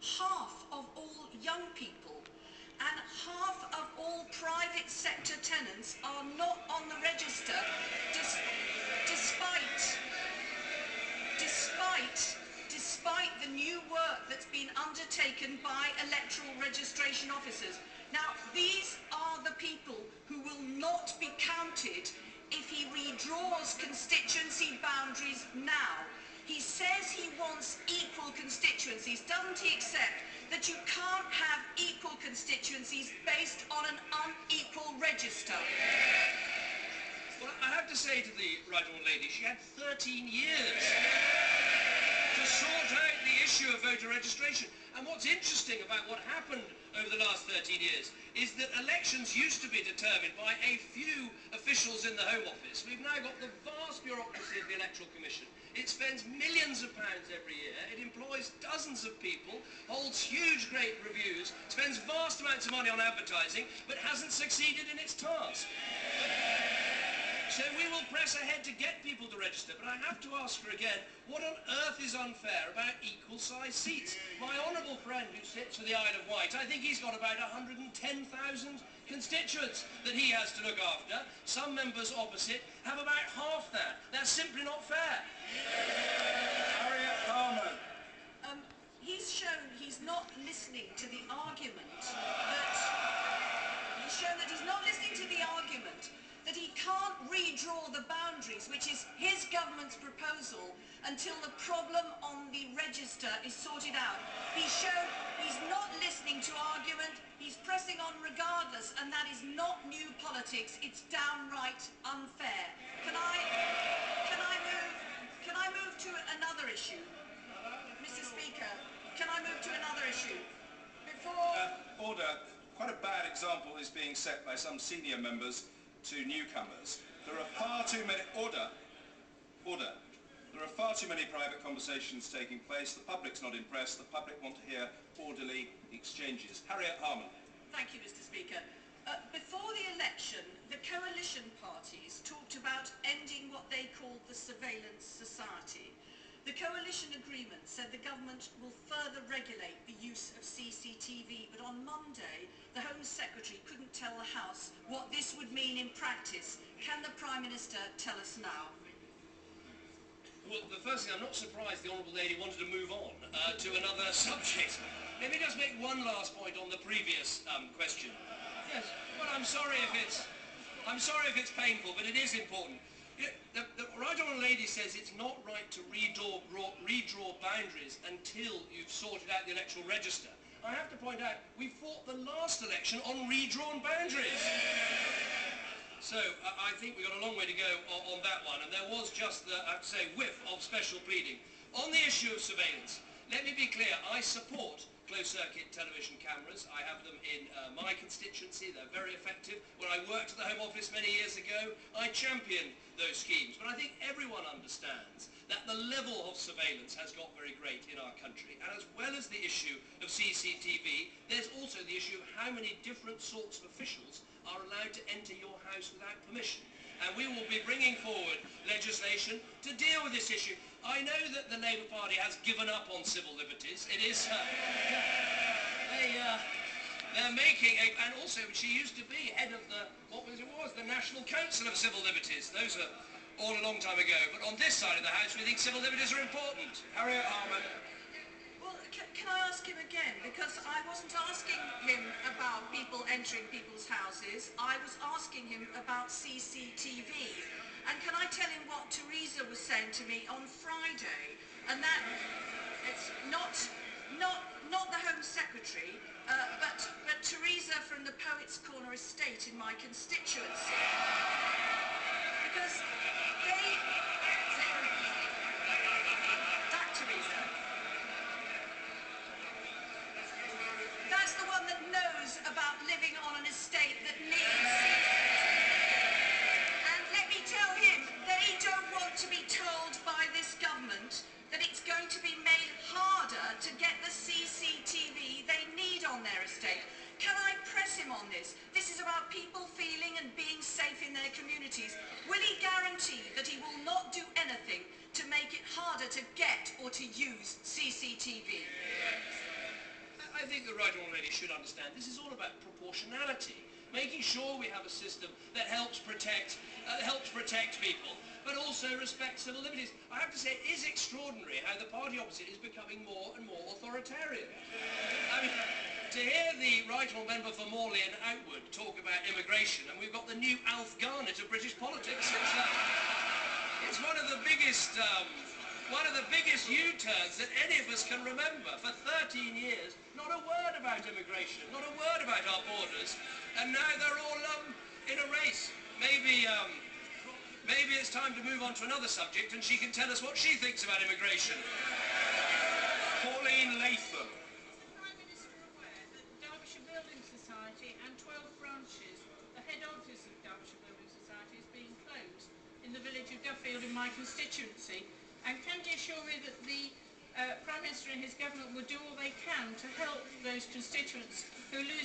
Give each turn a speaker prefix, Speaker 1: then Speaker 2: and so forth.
Speaker 1: half of all young people and half of all private sector tenants are not on the register despite the new work that's been undertaken by electoral registration officers. Now, these are the people who will not be counted if he redraws constituency boundaries now. He says he wants equal constituencies. Doesn't he accept that you can't have equal constituencies based on an unequal register?
Speaker 2: Well, I have to say to the right honourable lady, she had 13 years to sort out the issue of voter registration. And what's interesting about what happened over the last 13 years is that elections used to be determined by a few officials in the Home Office. We've now got the vast bureaucracy of the Electoral Commission. It spends millions of pounds every year, it employs dozens of people, holds huge great reviews, spends vast amounts of money on advertising, but hasn't succeeded in its task. So we will press ahead to get people to register, but I have to ask her again, what on earth is unfair about equal size seats? My honourable friend who sits for the Isle of Wight, I think he's got about 110,000 constituents that he has to look after. Some members opposite have about half that. That's simply not fair.
Speaker 3: Harriet Harman.
Speaker 1: He's shown he's not listening to the argument that... He's shown that he's not listening to the argument that he can't redraw the boundaries, which is his government's proposal, until the problem on the register is sorted out. He's shown he's not listening to argument, he's pressing on regardless, and that is not new politics, it's downright unfair. Can I move to another issue? Mr. Speaker, can I move to another issue?
Speaker 3: Order. Quite a bad example is being set by some senior members to newcomers. There are far too many... Order. There are far too many private conversations taking place. The public's not impressed. The public want to hear orderly exchanges. Harriet Harman.
Speaker 1: Thank you, Mr. Speaker. Before the election, the coalition parties talked about ending what they called the surveillance society. The coalition agreement said the government will further regulate the use of CCTV, but on Monday, the Home Secretary couldn't tell the House what this would mean in practice. Can the Prime Minister tell us now?
Speaker 2: Well, the first thing, I'm not surprised the Honourable Lady wanted to move on to another subject. Let me just make one last point on the previous question. Yes, well, I'm sorry if it's painful, but it is important. The right honourable lady says it's not right to redraw boundaries until you've sorted out the electoral register. I have to point out, we fought the last election on redrawn boundaries. So I think we've got a long way to go on that one, and there was just the, I have to say, whiff of special pleading. On the issue of surveillance, let me be clear, I support closed-circuit television cameras. I have them in my constituency. They're very effective. When I worked at the Home Office many years ago, I championed those schemes. But I think everyone understands that the level of surveillance has got very great in our country. And as well as the issue of CCTV, there's also the issue of how many different sorts of officials are allowed to enter your house without permission. And we will be bringing forward legislation to deal with this issue. I know that the Labour Party has given up on civil liberties. It is... they're making a... And also, she used to be head of the... What was it? The National Council of Civil Liberties. Those are all a long time ago. But on this side of the House, we think civil liberties are important. Harriet Harman.
Speaker 1: Well, can I ask him again? Because I wasn't asking him about people entering people's houses. I was asking him about CCTV. And can I tell him what Theresa was saying to me on Friday? And that it's not the Home Secretary, but Theresa from the Poets' Corner estate in my constituency. Because that Theresa. That's the one that knows about living on an estate that needs... And let me tell him, they don't want to be told by this government that it's going to be made harder to get the CCTV they need on their estate. Can I press him on this? This is about people feeling and being safe in their communities. Will he guarantee that he will not do anything to make it harder to get or to use CCTV?
Speaker 2: think the right honourable lady should understand this is all about proportionality, making sure we have a system that helps protect people, but also respects civil liberties. I have to say, it is extraordinary how the party opposite is becoming more and more authoritarian. I mean, to hear the right honourable member for Morley and Outwood talk about immigration, and we've got the new Alf Garnett of British politics. It's one of the biggest U-turns that any of us can remember. For 13 years, not a word about immigration, not a word about our borders, and now they're all in a race. Maybe it's time to move on to another subject, and she can tell us what she thinks about immigration.
Speaker 3: Pauline Latham.
Speaker 4: Prime Minister aware that Derbyshire Building Society and 12 branches, the head office of Derbyshire Building Society, is being closed in the village of Duffield in my constituency? And can you assure me that the Prime Minister and his government will do all they can to help those constituents who are losing